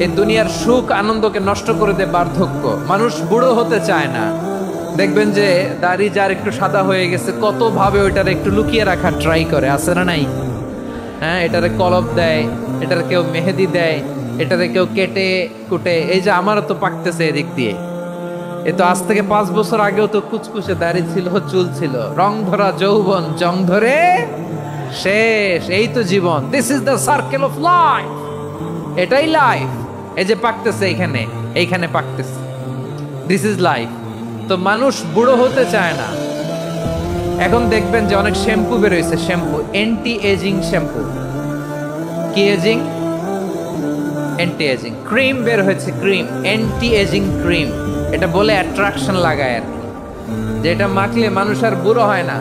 এই দুনিয়ার সুখ আনন্দকে নষ্ট করে দেয় বার্ধক্য। মানুষ বুড়ো হতে চায় না। দেখবেন যে দাড়ি যার একটু সাদা হয়ে গেছে কত ভাবে ওইটার একটু লুকিয়ে রাখার ট্রাই করে, আছে না নাই? হ্যাঁ, এটারে কলপ দেয়, এটার কেউ মেহেদি দেয়, এটারে কেউ কেটে কুটে। এই যে আমারও তো পাকতেছে এদিক দিয়ে, এ তো আজ থেকে 5 বছর আগেও তো কুচকুচে দাড়ি ছিল, চুল ছিল, রং ধরা যৌবন জং ধরে শেষ। এই তো জীবন, this is the circle of life, এটাই লাইফ। এই যে পাকতেছে এইখানে, এইখানে পাকতেছে, দিস ইজ লাইফ। তো মানুষ বুড়ো হতে চায় না। এখন দেখবেন যে অনেক শ্যাম্পু বেরোইছে, শ্যাম্পু অ্যান্টি এজিং শ্যাম্পু। কি এজিং? Anti ageing. ক্রিম বের হয়েছে, ক্রিম, অ্যান্টি এজিং ক্রিম। এটা বলে অ্যাট্রাকশন লাগায় আর কি, যে এটা মাখলে মানুষ আর বুড়ো হয় না,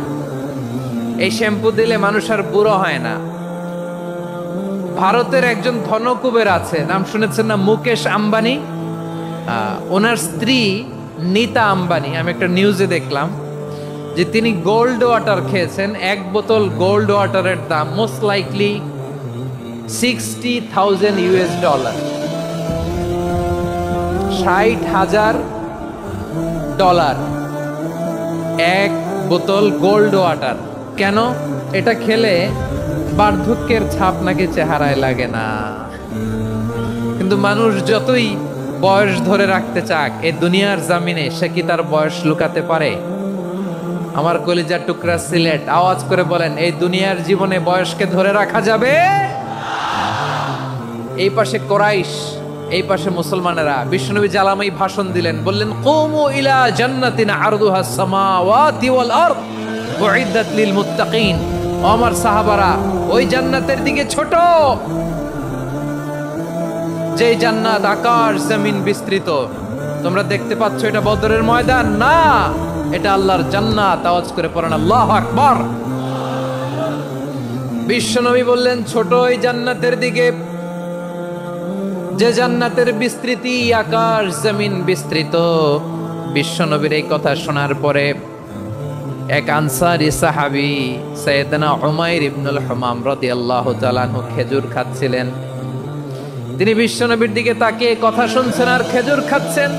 এই শ্যাম্পু দিলে মানুষ আর বুড়ো হয় না। ভারতের একজন ধনকুবের আছে, নাম শুনেছেন না? মুকেশ আম্বানি। ওনার স্ত্রী নীতা আম্বানি, আমি একটা নিউজে দেখলাম যে তিনি গোল্ড ওয়াটার খেয়েছেন। 1 বোতল গোল্ড ওয়াটারের দাম মোস্ট লাইকলি $60,000, $60,000 1 বোতল গোল্ড ওয়াটার। কেন? এটা খেলে বার্ধক্যের ছাপ নাকি চেহারায় লাগে না। কিন্তু মানুষ যতই বয়স ধরে রাখতে চাক এই দুনিয়ার জামিনে, সে কি তার বয়স লুকাতে পারে? আমার কলিজার টুকরা সিলেট, আওয়াজ করে বলেন, এই দুনিয়ার জীবনে বয়সকে ধরে রাখা যাবে? এই পাশে কোরাইশ, এই পাশে মুসলমানেরা। বিশ্বনবী জালামাই ভাষণ দিলেন, বললেন, কুমু ইলা জান্নাতিন আরদুহাস সামাওয়াতি ওয়াল আরদ উইদ্দাত লিল মুত্তাকিন। আমার সাহাবারা, ওই জান্নাতের দিকে ছোট, যে জান্নাত আকাশ জমিন বিস্তৃত। তোমরা দেখতে পাচ্ছ এটা বদরের ময়দান না, এটা আল্লাহর জান্নাত। আওয়াজ করে পড়েন আল্লাহু আকবার। বিশ্বনবী বললেন, ছোট ওই জান্নাতের দিকে, যে জান্নাতের বিস্তৃতি আকাশ জমিন বিস্তৃত। বিশ্বনবীর এই কথা শোনার পরে এক আনসারী সাহাবী সাইয়েদনা উমাইর ইবনুল হুমাম রাদিয়াল্লাহু তাআলা আনহু খেজুর খাচ্ছিলেন। তিনি বিশ্বনবীর দিকে তাকিয়ে কথা শুনছেন আর খেজুর খাচ্ছেন।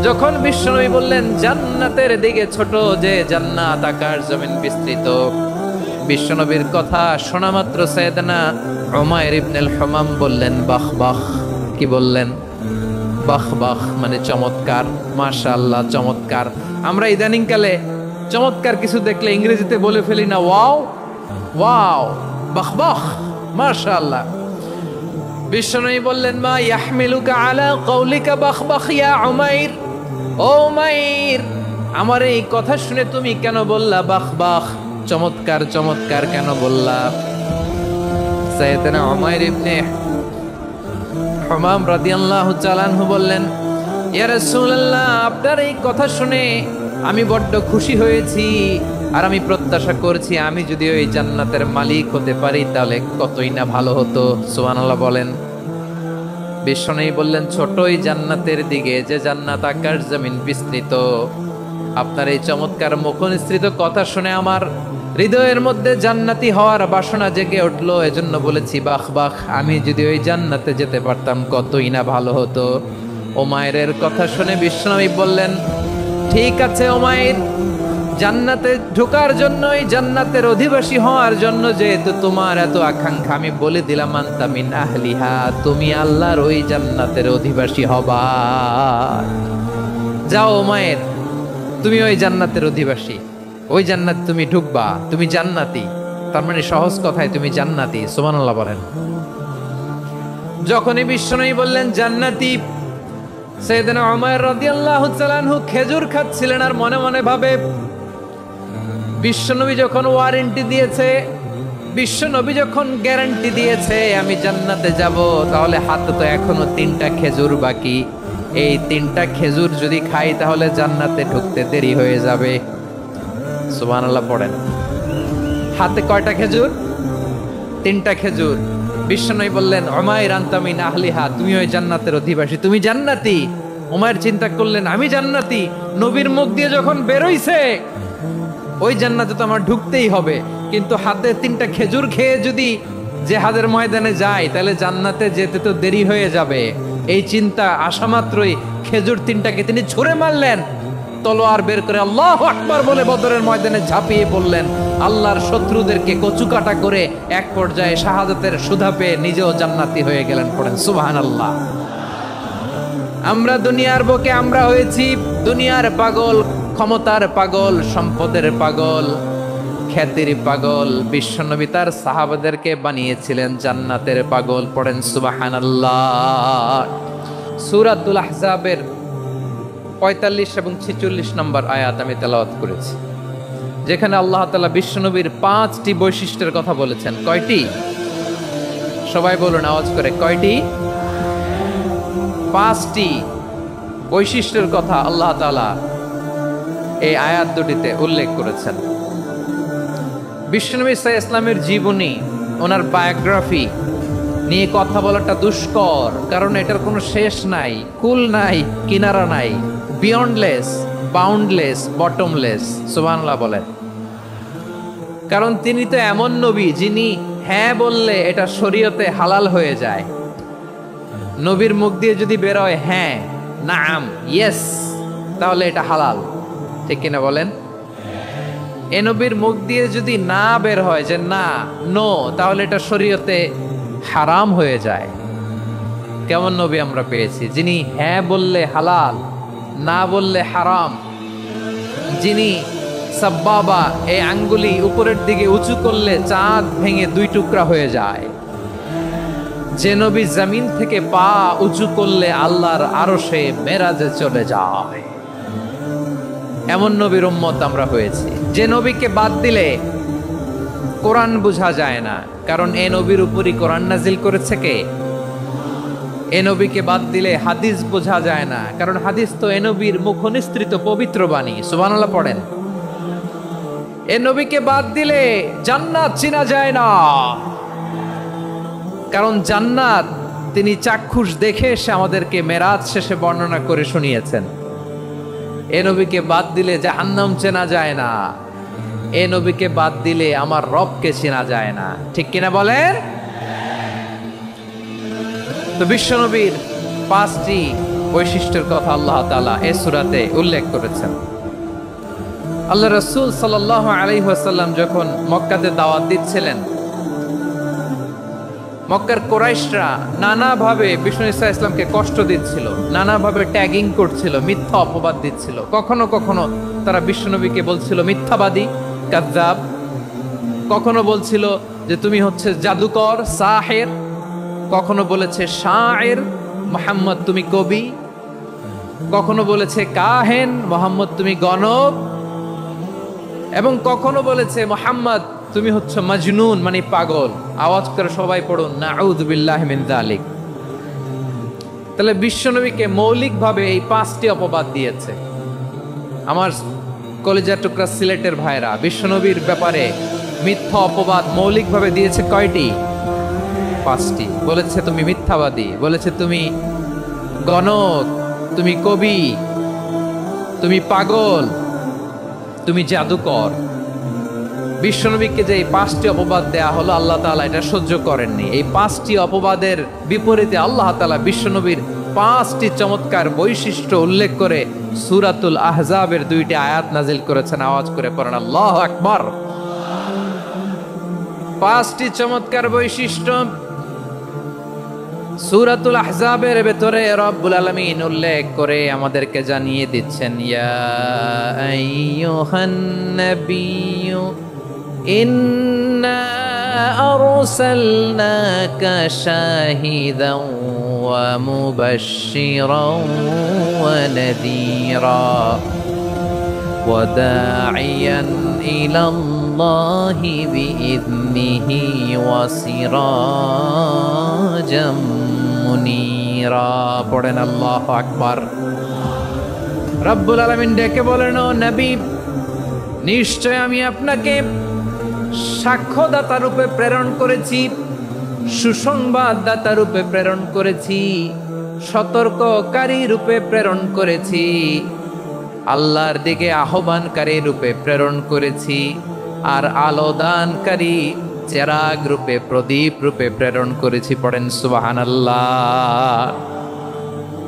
যখন বিশ্বনবী বললেন জান্নাতের দিকে ছোট, যে জান্নাত আকাশ জমিন বিস্তৃত, বিশ্বনবীর কথা শোনা মাত্র সাইয়েদনা উমাইর ইবনুল হুমাম বললেন বাহ বাহ। কি বললেন? বাহ বাহ, মানে চমৎকার, মাশাআল্লাহ, চমৎকার। আমরা ইদানিং কালে চমৎকার কিছু দেখলে ইংরেজিতে বলে ফেলি না, ওয়াও ওয়াও, বাহ বাহ, মাশাআল্লাহ। বিশ্বনবী বললেন, মা ইয়াহমিলুকা আলা কওলিকা বাহ বাহ ইয়া উমাইর। ও উমাইর, আমার এই কথা শুনে তুমি কেন বললা বাহ বাহ, চমৎকার চমৎকার কেন বললা? সাইয়েদনা উমাইর ইবনে হুমাম রাদিয়াল্লাহু তাআলা আনহু বললেন, ইয়া রাসূলুল্লাহ, আপনার এই কথা শুনে আমি বড্ড খুশি হয়েছি, আর আমি প্রত্যাশা করছি আমি যদি ওই জান্নাতের মালিক হতে পারি তাহলে কতই না ভালো হতো। সুবহানাল্লাহ বলেন। বিশ্বনবী বললেন, ছোট ওই জান্নাতের দিকে, যে জান্নাত আকাশ জমিন বিস্তৃত। আপনার এই চমৎকার মুখনিসৃত কথা শুনে আমার হৃদয়ের মধ্যে জান্নাতি হওয়ার বাসনা জেগে উঠলো, এজন্য বলেছি বাহ বাহ। আমি যদি ওই জান্নাতে যেতে পারতাম কতই না ভালো হতো। উমাইরের কথা শুনে বিশ্বনবী বললেন, ঠিক আছে উমাইর, জান্নাতে ঢোকার জন্য, এই জান্নাতের অধিবাসী হওয়ার জন্য যেহেতু তোমার এত আকাঙ্ক্ষা, আমি বলে দিলাম আনতা মিন আহলিহা, তুমি আল্লাহর ওই জান্নাতের অধিবাসী হবা। যাও উমাইর, তুমি ওই জান্নাতের অধিবাসী, ওই জান্নাত তুমি ঢুকবা, তুমি জান্নাতি। তার মানে সহজ কথায় তুমি জান্নাতি। সুবহানাল্লাহ বলেন। যখনই বিশ্বনবী বললেন জান্নাতি, সাইয়েদনা উমাইর রাদিয়াল্লাহু তাআলা আনহু খেজুর খাচ্ছিলেন আর মনে মনে ভাবে, বিশ্বনবী যখন ওয়ারেন্টি দিয়েছে, বিশ্বনবী যখন গ্যারান্টি দিয়েছে আমি জান্নাতে যাব, তাহলে হাতে তো এখনো 3টা খেজুর বাকি। এই 3টা খেজুর যদি খাই তাহলে জান্নাতে ঢুকতে দেরি হয়ে যাবে। সুবহানাল্লাহ পড়েন। হাতে কয়টা খেজুর? 3টা খেজুর। বিশ্বনবী বললেন, উমাইর আনতা মিন আহলিহা, তুমি ওই জান্নাতের অধিবাসী, তুমি জান্নাতি। উমাইর চিন্তা করলেন, আমি জান্নাতি, নবীর মুখ দিয়ে যখন বেরোইছে ওই জান্নাতে তো আমার ঢুকতেই হবে, কিন্তু হাতে 3টা খেজুর খেয়ে যদি জিহাদের ময়দানে যাই, তাহলে জান্নাতে যেতে তো দেরি হয়ে যাবে। এই চিন্তা আসা মাত্রই খেজুর 3টাকে তিনি ছুঁড়ে মারলেন, তলোয়ার বের করে আল্লাহু আকবার বলে বদরের ময়দানে ঝাঁপিয়ে পড়লেন। আল্লাহর শত্রুদেরকে কচুকাটা করে এক পর্যায়ে শাহাদাতের সুধা পেয়ে নিজেও জান্নাতি হয়ে গেলেন। পড়েন সুবহানাল্লাহ। আমরা দুনিয়ার বুকে আমরা হয়েছি দুনিয়ার পাগল, ক্ষমতার পাগল, সম্পদের পাগল, খ্যাতির পাগল। বিশ্বনবী তার সাহাবাদেরকে বানিয়েছিলেন জান্নাতের পাগল। পড়েন সুবহানাল্লাহ। সূরাতুল আহজাবের 45 এবং 46 নম্বর আয়াত আমি তেলাওয়াত করেছি, যেখানে আল্লাহ তাআলা বিশ্বনবীর 5টি বৈশিষ্ট্যের কথা বলেছেন। কয়টি? সবাই বলুন আওয়াজ করে, কয়টি? 5টি বৈশিষ্ট্যের কথা আল্লাহ তাআলা এই আয়াত দুটিতে উল্লেখ করেছেন। বিশ্বনবী সাল্লাল্লাহু আলাইহি ওয়াসাল্লামের জীবনী, ওনার বায়োগ্রাফি নিয়ে কথা বলাটা দুষ্কর, কারণ এটার কোনো শেষ নাই, কুল নাই, কিনারা নাই, বিয়ন্ডলেস, বাউন্ডলেস, বটমলেস। সুবহানাল্লাহ বলেন। কারণ তিনি তো এমন নবী যিনি হ্যাঁ বললে এটা শরীয়তে হালাল হয়ে যায়। নবীর মুখ দিয়ে যদি বেরোয় হ্যাঁ, নাম, ইয়েস, তাহলে এটা হালাল। ঠিক কিনা বলেন? এ নবীর মুখ দিয়ে যদি না বের হয় যে না, নো, তাহলে এটা শরীয়তে হারাম হয়ে যায়। কেমন নবী আমরা পেয়েছি, যিনি হ্যাঁ বললে হালাল, না বললে হারাম, যিনি সাব্বাবা, এই আঙ্গুলি উপরের দিকে উঁচু করলে চাঁদ ভেঙে 2 টুকরা হয়ে যায়, যে নবী জমিন থেকে পা উঁচু করলে আল্লাহর আরশে মেরাজে চলে যায়, এমন নবীর উম্মত আমরা হয়েছি। যে নবীকে বাদ দিলে কোরআন বোঝা যায় না, কারণ এ নবীর উপরই কোরআন নাজিল করেছে কে? এ নবীকে বাদ দিলে হাদিস বোঝা যায় না, কারণ হাদিস তো এ নবীর মুখ নিঃসৃত পবিত্র বাণী। সুবহানাল্লাহ পড়েন। এ নবীকে বাদ দিলে জান্নাত চিনা যায় না, কারণ জান্নাত তিনি চাক্ষুষ দেখে এসে আমাদেরকে মেরাজ শেষে বর্ণনা করে শুনিয়েছেন। এ নবীকে বাদ দিলে জাহান্নাম চেনা যায় না, এ নবীকে বাদ দিলে আমার রবকে চেনা যায় না। ঠিক কিনা বলেন? তো বিশ্বনবীর 5টি বৈশিষ্ট্যের কথা আল্লাহ তাআলা এই সূরাতে উল্লেখ করেছেন। আল্লাহ রাসূল সাল্লাল্লাহু আলাইহি ওয়াসাল্লাম যখন মক্কাতে দাওয়াত দিচ্ছিলেন, মক্কার কুরাইশরা নানাভাবে বিষ্ণু ঈসা ইসলামকে কষ্ট দিচ্ছিল, নানাভাবে ট্যাগিং করছিল, মিথ্যা অপবাদ দিচ্ছিল। কখনো কখনো তারা বিশ্বনবীকে বলছিল মিথ্যাবাদী, কাযযাব। কখনো বলছিল যে তুমি হচ্ছে জাদুকর, সাহের। কখনো বলেছে শায়ের, মুহাম্মদ তুমি কবি। কখনো বলেছে কাহেন, মুহাম্মদ তুমি গণক। এবং কখনো বলেছে মুহাম্মদ তুমি হচ্ছে মাজনুন, মানে পাগল। আওয়াজ করে সবাই পড়ুন নাউযু বিল্লাহি মিন যালিক। তাহলে বিশ্বনবীকে মৌলিকভাবে এই 5টি অপবাদ দিয়েছে। আমার কলেজার টুকরা সিলেটের ভাইরা, বিশ্বনবীর ব্যাপারে মিথ্যা অপবাদ মৌলিকভাবে দিয়েছে কয়টি? 5টি। বলেছে তুমি মিথ্যাবাদী, বলেছে তুমি গণক, তুমি কবি, তুমি পাগল, তুমি জাদুকর। বিশ্বনবীকে যে এই 5টি অপবাদ দেয়া হলো, আল্লাহ তাআলা এটা সহ্য করেননি। এই 5টি অপবাদের বিপরীতে আল্লাহ তাআলা বিশ্বনবীর 5টি চমৎকার বৈশিষ্ট্য উল্লেখ করে সূরাতুল আহজাবের 2টি আয়াত নাজিল করেছেন। আওয়াজ করে পড়েন আল্লাহু আকবার। 5টি চমৎকার বৈশিষ্ট্য সূরাতুল আহজাবের ভেতরে রব্বুল আলামিন উল্লেখ করে আমাদেরকে জানিয়ে দিচ্ছেন, ইয়া আইয়ুহান নাবিয়্যু ইন্না আরসালনাকা শাহিদান ওয়া মুবাশশিরান ওয়া নাযীরা ওয়া দাঈয়ান ইলাল্লাহি বিইذনিহি ওয়া সিরাজাম মুনীরা। পড়েন আল্লাহু আকবার। রব্বুল আলামিন ডেকে বলেন, ও নবী, নিশ্চয় আমি আপনাকে সাক্ষ্যদাতা রূপে প্রেরণ করেছি, সুসংবাদদাতা রূপে প্রেরণ করেছি, সতর্ককারী রূপে প্রেরণ করেছি, আল্লাহর দিকে আহ্বানকারী রূপে প্রেরণ করেছি, আর আলো দানকারী, চেরাগ রূপে, প্রদীপ রূপে প্রেরণ করেছি। পড়েন সুবহানাল্লাহ।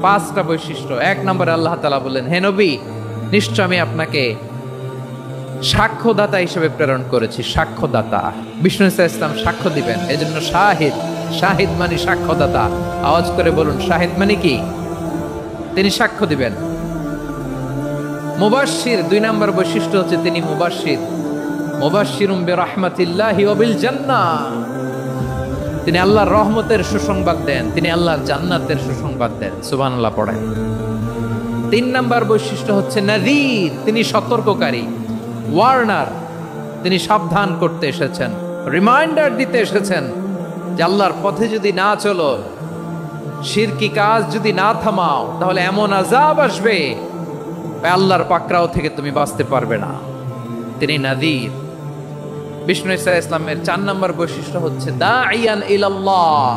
5টা বৈশিষ্ট্য। 1 নম্বরে আল্লাহ তাআলা বললেন, হে নবী, নিশ্চয় আমি আপনাকে সাক্ষ্যদাতা হিসেবে প্রেরণ করেছি। সাক্ষ্যদাতা, বিষ্ণু ইসলাম সাক্ষ্য দিবেন, এজন্য শাহিদ। শাহিদ মানে সাক্ষ্যদাতা। আওয়াজ করে বলুন, শাহিদ মানে কি? তিনি সাক্ষ্য দিবেন। মুবাশশির, 2 নম্বর বৈশিষ্ট্য হচ্ছে তিনি মুবাশশির। মুবাশশিরুম বিরাহমাতিল্লাহি ওয়া বিল জান্নাহ, তিনি আল্লাহর রহমতের সুসংবাদ দেন, তিনি আল্লাহর জান্নাতের সুসংবাদ দেন। সুবহানাল্লাহ পড়েন। 3 নম্বর বৈশিষ্ট্য হচ্ছে নাযীর, তিনি সতর্ককারী। ওয়ার্নার, তিনি সাবধান করতে এসেছেন, রিমাইন্ডার দিতে এসেছেন যে আল্লাহর পথে যদি না চলো, শিরকি কাজ যদি না থামাও, তাহলে এমন আযাব আসবে আল্লাহর পাকড়াও থেকে তুমি বাঁচতে পারবে না। তিনি নাযীর। বিষ্ণু ইসলামের 4 নম্বর বৈশিষ্ট্য হচ্ছে দাঈয়ান ইলাল্লাহ,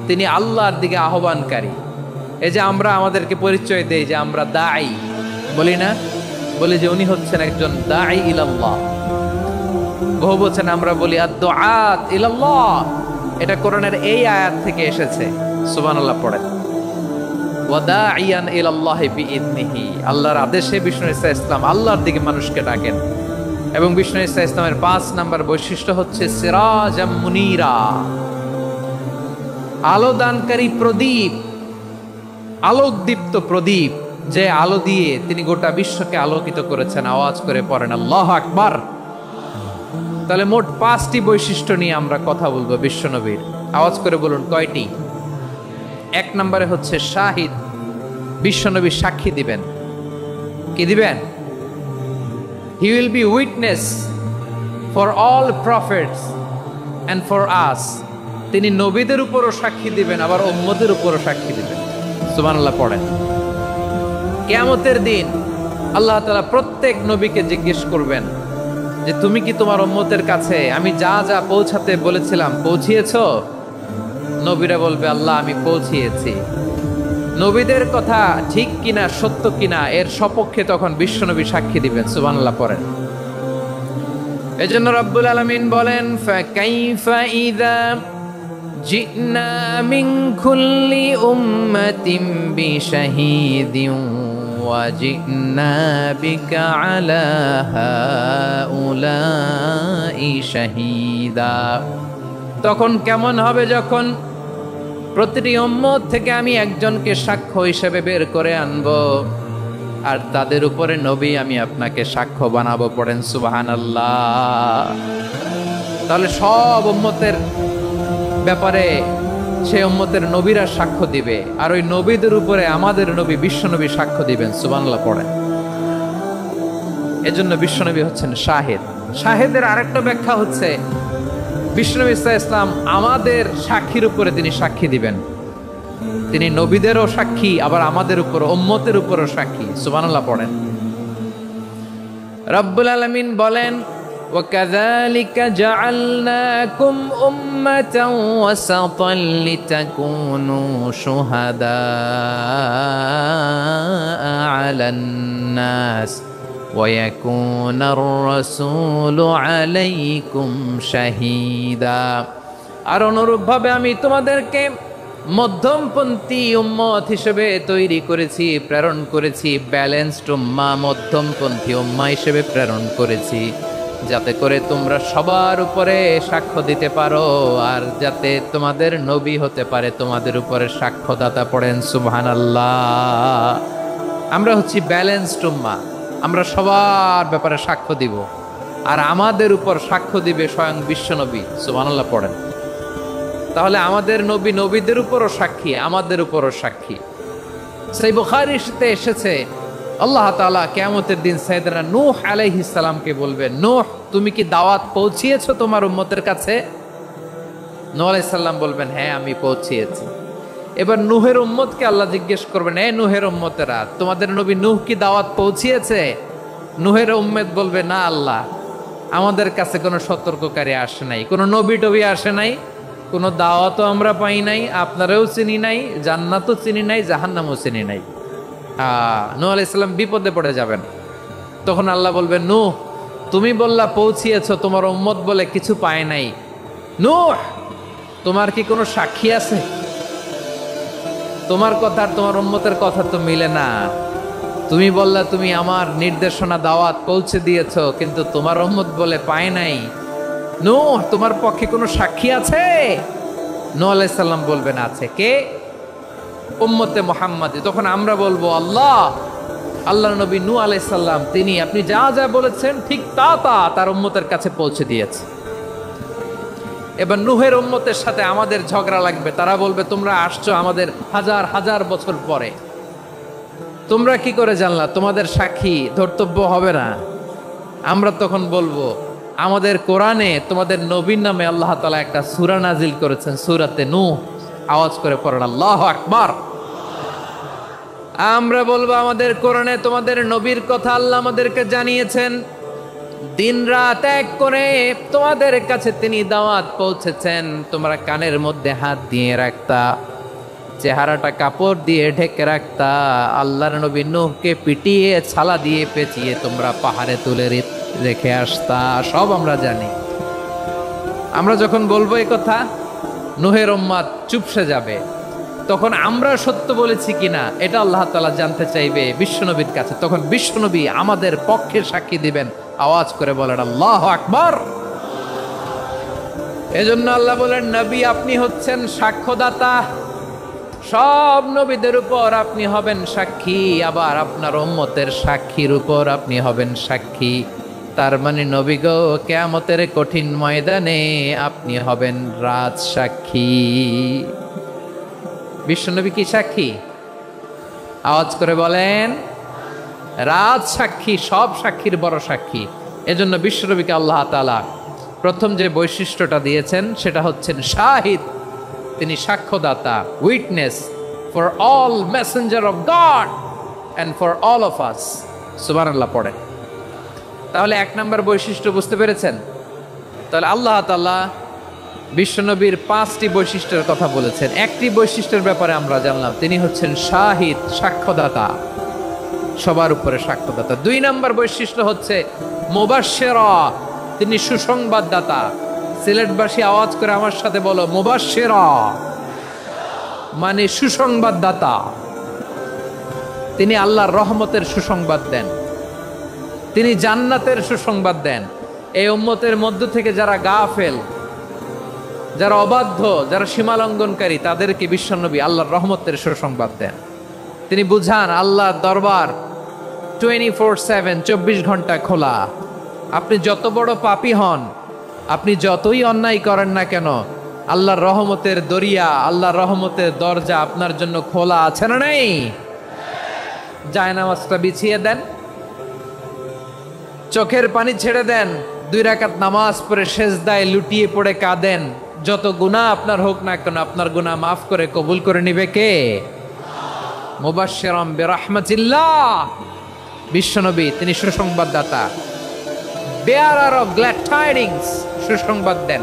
তিনি আল্লাহর দিকে আহ্বানকারী। এই যে আমরা আমাদেরকে পরিচয় দেই যে আমরা দাঈ, বলি না? বলি যে উনি হচ্ছেন একজন দাঈ ইলাল্লাহ। বহু বচন আমরা বলি আদ-দুআত ইলাল্লাহ, এটা কোরআনের এই আয়াত থেকে এসেছে। সুবহানাল্লাহ পড়েন। ওয়া দাঈয়ান ইলাল্লাহি বিইذনিহি, আল্লাহর আদেশে বিষ্ণু ইসলাম আল্লাহর দিকে মানুষকে ডাকেন। এবং বিষ্ণু ইসলামের 5 নম্বর বৈশিষ্ট্য হচ্ছে সিরাজাম মুনীরা, আলোদানকারী প্রদীপ, আলোকদীপ্ত প্রদীপ, যে আলো দিয়ে তিনি গোটা বিশ্বকে আলোকিত করেছেন। আওয়াজ করে পড়েন আল্লাহু আকবার। তাহলে মোট 5টি বৈশিষ্ট্য নিয়ে আমরা কথা বলবো বিশ্বনবীর। আওয়াজ করে বলুন কয়টি? 1 নম্বরে হচ্ছে শাহিদ, বিশ্বনবী সাক্ষী দিবেন। কি দিবেন? He will be witness for all prophets and for us. তিনি নবীদের উপরও সাক্ষী দিবেন, আবার উম্মতের উপরও সাক্ষী দিবেন। সুবহানাল্লাহ পড়েন। কিয়ামতের দিন আল্লাহ তাআলা প্রত্যেক নবীকে জিজ্ঞেস করবেন যে তুমি কি তোমার উম্মতের কাছে আমি যা যা পৌঁছাতে বলেছিলাম পৌঁছিয়েছো? নবীরা বলবে আল্লাহ আমি পৌঁছিয়েছি। নবীদের কথা ঠিক কিনা, সত্য কিনা, এর সপক্ষে তখন বিশ্বনবী সাক্ষী দিবেন। সুবহানাল্লাহ পড়েন। এজন্য রব্বুল আলামিন বলেন ফাকাইফা ইযা জিনা মিন কুল্লি উম্মাতিন বিশাহীদিন ওয়া জিনা বিকা আলা হাউলাই শাহীদা। তখন কেমন হবে যখন প্রতিটি উম্মত থেকে আমি একজনকে সাক্ষ্য হিসেবে বের করে আনবো, আর তাদের উপরে নবী আমি আপনাকে সাক্ষ্য বানাবো। পড়েন সুবহানাল্লাহ। তাহলে সব উম্মতের ব্যাপারে সে উম্মতের নবীরা সাক্ষ্য দিবে, আর ওই নবীদের উপরে আমাদের নবী বিশ্বনবী সাক্ষ্য দিবেন। সুবহানাল্লাহ পড়েন। এজন্য বিশ্বনবী হচ্ছেন শাহিদ। শাহিদের আরেকটা ব্যাখ্যা হচ্ছে বিষ্ণু ইসলাম আমাদের সাক্ষীর উপরে তিনি সাক্ষী দিবেন। তিনি নবীদেরও সাক্ষী, আবার আমাদের উপর উম্মতের উপরও সাক্ষী। সুবহানাল্লাহ পড়েন। রব্বুল আলামিন বলেন وَكَذَلِكَ جَعَلْنَاكُمْ أُمَّةً وَسَطًا لِتَكُونُوا شُهَدَاءَ عَلَى النَّاسِ وَيَكُونَ الرَّسُولُ عَلَيْكُمْ شَهِيدًا। আর অনুরূপভাবে আমি তোমাদেরকে মধ্যমপন্থী উম্মত হিসেবে তৈরি করেছি, প্রেরণ করেছি। ব্যালেন্সড উম্মাহ, মধ্যমপন্থী উম্মাহ হিসেবে প্রেরণ করেছি, যাতে করে তোমরা সবার উপরে সাক্ষ্য দিতে পারো, আর যাতে তোমাদের নবী হতে পারে তোমাদের উপরে সাক্ষ্যদাতা। পড়েন সুবহানাল্লাহ। আমরা হচ্ছি ব্যালেন্সড উম্মাহ, আমরা সবার ব্যাপারে সাক্ষ্য দিব, আর আমাদের উপর সাক্ষ্য দিবে স্বয়ং বিশ্বনবী। সুবহানাল্লাহ পড়েন। তাহলে আমাদের নবী নবীদের উপরও সাক্ষী, আমাদের উপরও সাক্ষী। সেই বুখারীতে এসেছে আল্লাহ তাআলা কিয়ামতের দিন সাইয়েদনা নূহ আলাইহিস সালামকে বলবেন, নূহ তুমি কি দাওয়াত পৌঁছিয়েছো তোমার উম্মতের কাছে? নূহ আলাইহিস সালাম বলবেন হ্যাঁ আমি পৌঁছিয়েছি। এবার নূহের উম্মতকে আল্লাহ জিজ্ঞেস করবেন, এ নূহের উম্মতেরা তোমাদের নবী নূহ কি দাওয়াত পৌঁছিয়েছে? নূহের উম্মত বলবে না আল্লাহ, আমাদের কাছে কোনো সতর্ককারী আসে নাই, কোনো নবী টবি আসে নাই, কোনো দাওয়াতও আমরা পাই নাই, আপনারাও চিনি নাই, জান্নাতও চিনি নাই, জাহান্নামও চিনি নাই। নূহ আলাইহিস সালাম বিপদে পড়ে যাবেন। তখন আল্লাহ বলবেন, নূহ তুমি বললা পৌঁছিয়েছো, তোমার উম্মত বলে কিছু পায় নাই। নূহ, তোমার কি কোনো সাক্ষী আছে? তোমার কথা আর তোমার উম্মতের কথা তো মিলে না। তুমি বললা তুমি আমার নির্দেশনা দাওয়াত পৌঁছে দিয়েছো, কিন্তু তোমার উম্মত বলে পায় নাই। নূহ, তোমার পক্ষে কোনো সাক্ষী আছে? নূহ আলাইহিস সালাম বলবেন আছে। কে? উম্মতে মুহাম্মাদি। তখন আমরা বলবো আল্লাহর নবী নূহ আলাইহিস সালাম তিনি আপনি যা যা বলেছেন ঠিক তা তার উম্মতের কাছে পৌঁছে দিয়েছে। এবার নূহের উম্মতের সাথে আমাদের ঝগড়া লাগবে। তারা বলবে তোমরা আসছো আমাদের হাজার হাজার বছর পরে, তোমরা কি করে জানলা? তোমাদের সাক্ষী ধর্তব্য হবে না। আমরা তখন বলবো আমাদের কোরআনে তোমাদের নবীর নামে আল্লাহ তাআলা একটা সূরা নাজিল করেছেন, সূরাতে নূহ। আওয়াজ করে পড়েন আল্লাহু আকবার। আমরা বলবো আমাদের কোরআনে তোমাদের নবীর কথা আল্লাহ আমাদেরকে জানিয়েছেন, দিন রাত এক করে তোমাদের কাছে তিনি দাওয়াত পৌঁছেছেন। তোমরা কানের মধ্যে হাত দিয়ে রাখতা, চেহারাটা কাপড় দিয়ে ঢেকে রাখতা, আল্লাহর নবী নূহকে পিটিয়ে ছালা দিয়ে পেঁচিয়ে তোমরা পাহাড়ে তুলে রেখে আসতা। সব আমরা জানি। আমরা যখন বলবো এই কথা, নূহের উম্মত চুপসে যাবে। তখন আমরা সত্য বলেছি কিনা এটা আল্লাহ তাআলা জানতে চাইবে বিশ্বনবীর কাছে। তখন বিশ্বনবী আমাদের পক্ষে সাক্ষী দিবেন। আওয়াজ করে বলেন আল্লাহু আকবার। এজন্য আল্লাহ বলেন নবী আপনি হচ্ছেন সাক্ষ্যদাতা, সব নবীদের উপর আপনি হবেন সাক্ষী, আবার আপনার উম্মতের সাক্ষীর উপর আপনি হবেন সাক্ষী। তার মানে নবী গো, কিয়ামতের কঠিন ময়দানে আপনি হবেন রাজ সাক্ষী। বিশ্বনবী কি সাক্ষী? আওয়াজ করে বলেন রাজ সাক্ষী, সব সাক্ষীর বড় সাক্ষী। এজন্য বিশ্বনবীকে আল্লাহ তাআলা প্রথম যে বৈশিষ্ট্যটা দিয়েছেন সেটা হচ্ছেন শাহিদ। তিনি সাক্ষ্যদাতা, witness for all messenger of God and for all of us. সুবহানাল্লাহ পড়েন। তাহলে এক নম্বর বৈশিষ্ট্য বুঝতে পেরেছেন? তাহলে আল্লাহ তাআলা বিশ্বনবীর 5টি বৈশিষ্ট্যের কথা বলেছেন। একটি বৈশিষ্ট্যের ব্যাপারে আমরা জানলাম, তিনি হচ্ছেন শাহিদ, সাক্ষ্যদাতা, সবার উপরে সাক্ষ্যদাতা। 2 নম্বর বৈশিষ্ট্য হচ্ছে মুবাশশিরা, তিনি সুসংবাদদাতা। সিলেটবাসী আওয়াজ করে আমার সাথে বলো মুবাশশিরা, মানে সুসংবাদদাতা। তিনি আল্লাহর রহমতের সুসংবাদ দেন, তিনি জান্নাতের সুসংবাদ দেন। এই উম্মতের মধ্য থেকে যারা গাফেল, যারা অবাধ্য, যারা সীমালঙ্ঘনকারী, তাদেরকে বিশ্বনবী আল্লাহর রহমতের সুসংবাদ দেন। তিনি বুঝান আল্লাহর দরবার 24/7, 24 ঘন্টা খোলা। আপনি যত বড় পাপী হন, আপনি যতই অন্যায় করেন না কেন, আল্লাহর রহমতের দরিয়া, আল্লাহর রহমতের দরজা আপনার জন্য খোলা আছে না নেই? জায়নামাজটা বিছিয়ে দেন, চোখের পানি ছেড়ে দেন, 2 রাকাত নামাজ পড়ে সেজদায় লুটিয়ে পড়ে কাঁদেন। যত গুনাহ আপনার হোক না কেন, আপনার গুনাহ মাফ করে কবুল করে নিবে কে? মুবাশশিরাম বিরাহমাতিল্লাহ। বিশ্বনবী তিনি সুসংবাদদাতা, বেয়ারার অফ গ্ল্যাড টাইডিংস, সুসংবাদ দেন।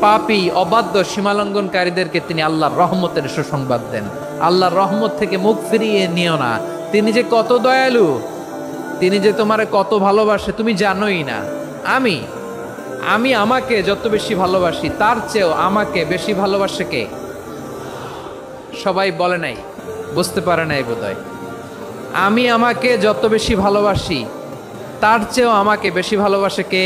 পাপী, অবাধ্য, সীমালঙ্ঘনকারীদেরকে তিনি আল্লাহর রহমতের সুসংবাদ দেন। আল্লাহর রহমত থেকে মুখ ফিরিয়ে নিও না। তিনি যে কত দয়ালু, তিনি যে তোমারে কত ভালোবাসে তুমি জানোই না। আমি আমাকে যত বেশি ভালোবাসি তার চেয়েও আমাকে বেশি ভালোবাসে কে? সবাই বলে নাই, বুঝতে পারে নাই বোধহয়। আমি আমাকে যত বেশি ভালোবাসি তার চেয়েও আমাকে বেশি ভালোবাসে কে?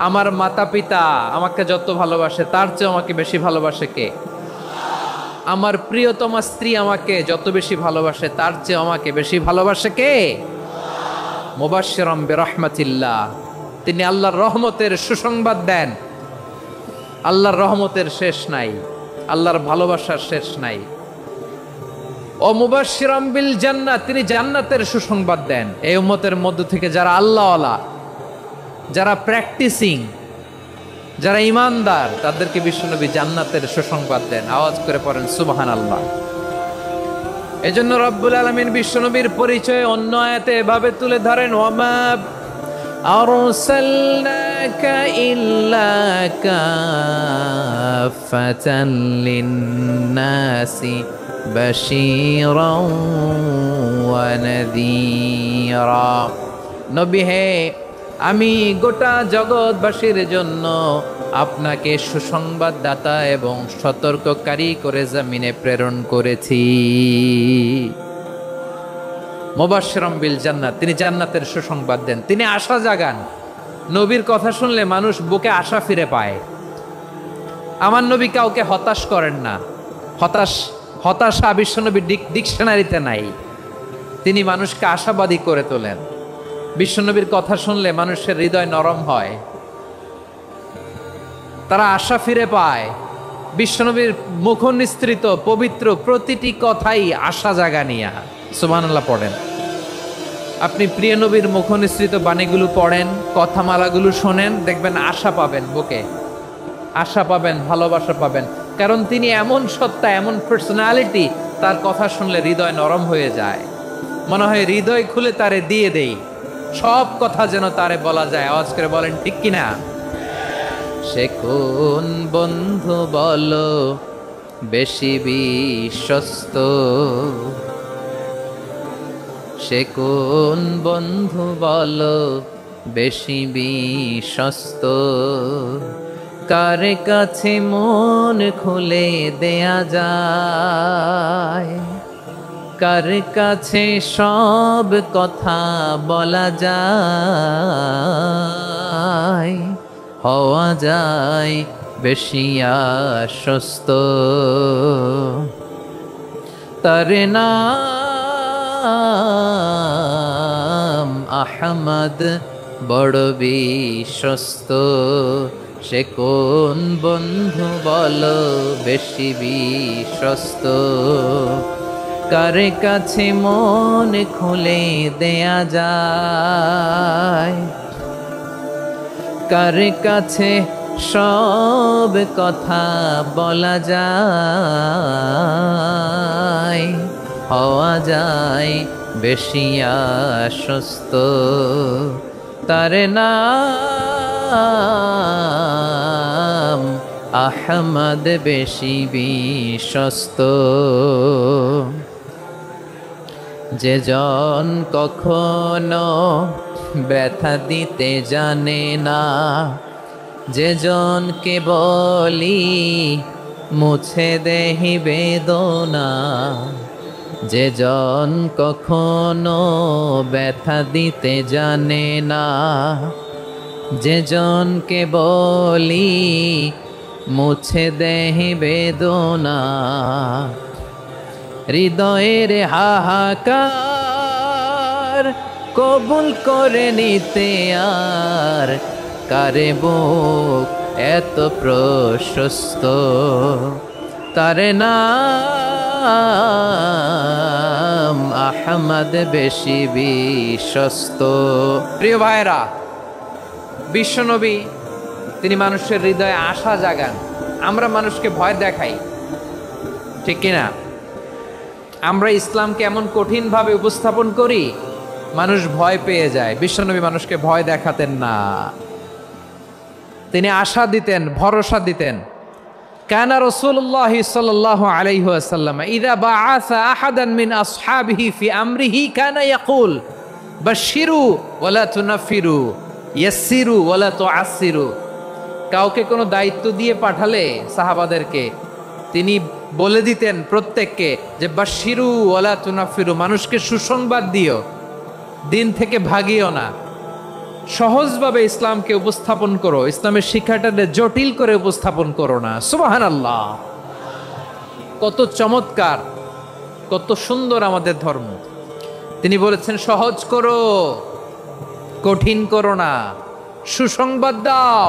আমার মাতা পিতা আমাকে যত ভালোবাসে তার চেয়েও আমাকে বেশি ভালোবাসে কে? আমার প্রিয়তমা স্ত্রী আমাকে যত বেশি ভালোবাসে তার চেয়ে আমাকে বেশি ভালোবাসে কে? মুবাশশিরাম বিরাহমাতিল্লাহ, তিনি আল্লাহর রহমতের সুসংবাদ দেন। আল্লাহর রহমতের শেষ নাই, আল্লাহর ভালোবাসার শেষ নাই। ও মুবাশশিরাম বিল জান্নাত, তিনি জান্নাতের সুসংবাদ দেন। এই উম্মতের মধ্য থেকে যারা আল্লাহওয়ালা, যারা প্র্যাকটিসিং, যারা ইমানদার, তাদেরকে বিশ্বনবী জান্নাতের সুসংবাদ দেন। আওয়াজ করে পড়েন সুবহানাল্লাহ। এজন্য রব্বুল আলামিন বিশ্বনবীর পরিচয় অন্য আয়াতে এভাবে তুলে ধরেন, ওয়ামা আরসালনাকা ইল্লা কাফাতান লিন্নাসি বাশীরাও ওয়া নাযীরা। নবী হে, আমি গোটা জগৎবাসীর জন্য আপনাকে সুসংবাদদাতা এবং সতর্ককারী করে জমিনে প্রেরণ করেছি। মুবাশশিরাম বিল জান্নাত, তিনি জান্নাতের সুসংবাদ দেন, তিনি আশা জাগান। নবীর কথা শুনলে মানুষ বুকে আশা ফিরে পায়। আমার নবী কাউকে হতাশ করেন না। হতাশা বিশ্বনবীর ডিকশনারিতে নাই। তিনি মানুষকে আশাবাদী করে তোলেন। বিশ্বনবীর কথা শুনলে মানুষের হৃদয় নরম হয়, তারা আশা ফিরে পায়। বিশ্বনবীর মুখ নিঃসৃত পবিত্র প্রতিটি কথাই আশা জাগানিয়া। সুবহানাল্লাহ পড়েন। আপনি প্রিয় নবীর মুখ নিঃসৃত বাণীগুলো পড়েন, কথামালাগুলো শোনেন, দেখবেন আশা পাবেন, বুকে আশা পাবেন, ভালোবাসা পাবেন। কারণ তিনি এমন সত্তা, এমন পার্সোনালিটি, তার কথা শুনলে হৃদয় নরম হয়ে যায়। মনে হয় হৃদয় খুলে তারে দিয়ে দেই, সব কথা যেন তারে বলা যায়। আওয়াজ করে বলেন ঠিক কিনা? সে কোন বন্ধু বলো বেশি বিশ্বস্ত, সে কোন বন্ধু বলো বেশি বিশ্বস্ত, কার কাছে মন খুলে দেয়া যায়, কার কাছে সব কথা বলা যায়, হওয়া যায় বেশি আশ্বস্ত। তার নাম আহমদ, বড় বিশ্বস্ত। সে কোন বন্ধু বলো বেশি বিশ্বস্ত, কার কাছে মন খুলে দেয়া যায়, কার কাছে সব কথা বলা যায়, হওয়া যায় বেশি আশ্বস্ত। তার নাম আহমদ, বেশি বিশ্বস্ত। যে জন কখনো ব্যথা দিতে জানে না, যে জনকে বলি মুছে দেহি বেদনা, যে জন কখনো ব্যথা দিতে জানে না, যে জনকে বলি মুছে দেহি বেদনা, হৃদয়ের হাহাকার কবুল করে নিতে আর কারে বুক এত প্রশস্ত। তার নাম আহমদ, বেশি বিশ্বস্ত। প্রিয় ভাইরা, বিশ্বনবী তিনি মানুষের হৃদয়ে আশা জাগান। আমরা মানুষকে ভয় দেখাই, ঠিক কিনা? আমরা ইসলামকে এমন কঠিনভাবে উপস্থাপন করি, মানুষ ভয় পেয়ে যায়। বিশ্বনবী মানুষকে ভয় দেখাতেন না, তিনি আশা দিতেন, ভরসা দিতেন। কানা রাসূলুল্লাহ সাল্লাল্লাহু আলাইহি ওয়াসাল্লাম ইযা বাআসা আহাদান মিন আসহাবিহি ফি আমরিহি কানা ইয়াকুল বাশশিরু ওয়ালা তুনাফিরু, ইয়াসসিরু ওয়ালা তুআসসিরু। কাউকে কোনো দায়িত্ব দিয়ে পাঠালে সাহাবাদেরকে তিনি বলে দিতেন প্রত্যেককে যে বাশশিরু ওয়ালা তুনাফিরু, মানুষকে সুসংবাদ দিও, দিন থেকে ভাগিও না। সহজভাবে ইসলামকে উপস্থাপন করো, ইসলামের শিক্ষাটাকে জটিল করে উপস্থাপন করো না। সুবহানাল্লাহ, কত চমৎকার, কত সুন্দর আমাদের ধর্ম। তিনি বলেছেন সহজ করো, কঠিন করো না, সুসংবাদ দাও,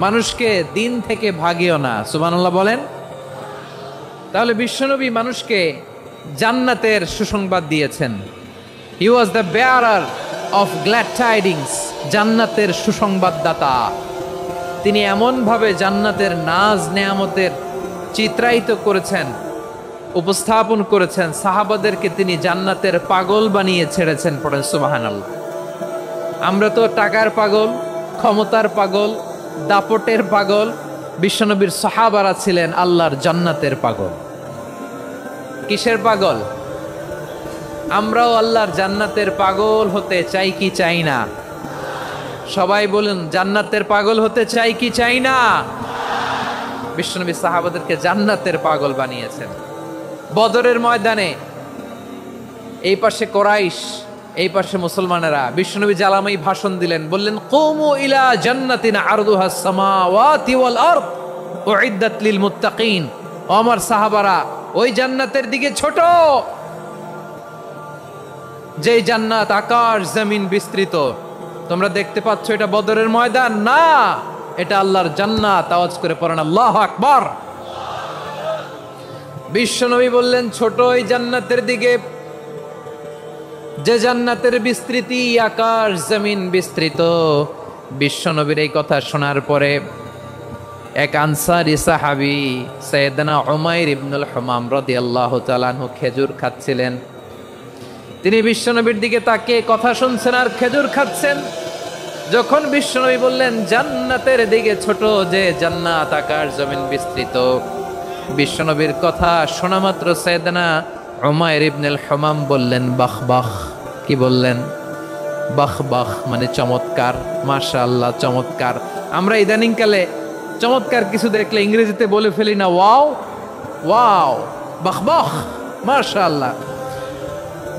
মানুষকে দিন থেকে ভাগিও না। সুবহানাল্লাহ বলেন। তাহলে বিশ্বনবী মানুষকে জান্নাতের সুসংবাদ দিয়েছেন। He was the bearer of glad tidings, জান্নাতের সুসংবাদদাতা। তিনি এমনভাবে জান্নাতের নাজ নেয়ামতের চিত্রায়িত করেছেন, উপস্থাপন করেছেন, সাহাবাদেরকে তিনি জান্নাতের পাগল বানিয়ে ছেড়েছেন। পড়েন সুবহানাল্লাহ। আমরা তো টাকার পাগল, ক্ষমতার পাগল, দাপটের পাগল। বিশ্বনবীর সাহাবারা ছিলেন আল্লাহর জান্নাতের পাগল। কিসের পাগল? আমরাও আল্লাহর জান্নাতের পাগল হতে চাই কি চাই না? সবাই বলুন, জান্নাতের পাগল হতে চাই কি চাই না? বিশ্বনবী সাহাবাদেরকে জান্নাতের পাগল বানিয়েছেন। বদরের ময়দানে এই পাশে কোরাইশ, এই পাশে মুসলমানেরা। বিশ্বনবী জালামাই ভাষণ দিলেন, বললেন, কুমু ইলা জান্নাতিন আরদুহাস সামাওয়াতি ওয়াল আরদ উইদ্দাত লিল মুত্তাকিন। ও আমার সাহাবারা, ওই জান্নাতের দিকে ছোট, যে জান্নাত আকাশ জমিন বিস্তৃত। তোমরা দেখতে পাচ্ছ এটা বদরের ময়দান না, এটা আল্লাহর জান্নাত। আওয়াজ করে পড়েন আল্লাহু আকবার। বিশ্বনবী বললেন, ছোট এই জান্নাতের দিকে, যে জান্নাতের বিস্তৃতি আকাশ জমিন বিস্তৃত। বিশ্বনবীর এই কথা শোনার পরে এক আনসারী সাহাবী সাইয়েদনা উমাইর ইবনুল হুমাম রাদিয়াল্লাহু তাআলা আনহু খেজুর খাচ্ছিলেন। তিনি বিশ্বনবীর দিকে তাকিয়ে কথা শুনছেন আর খেজুর খাচ্ছেন। যখন বিশ্বনবী বললেন জান্নাতের দিকে ছোট, যে জান্নাত আকাশ জমিন বিস্তৃত, বিশ্বনবীর কথা শোনা মাত্র সাইয়েদনা উমাইর ইবনুল হুমাম বললেন বাহ বাহ। কি বললেন? বাহ বাহ মানে চমৎকার, মাশাআল্লাহ চমৎকার। আমরা ইদানিং কালে চমৎকার কিছু দেখলে ইংরেজিতে বলে ফেলি না, ওয়াও ওয়াও, বাহ বাহ, মাশাআল্লাহ।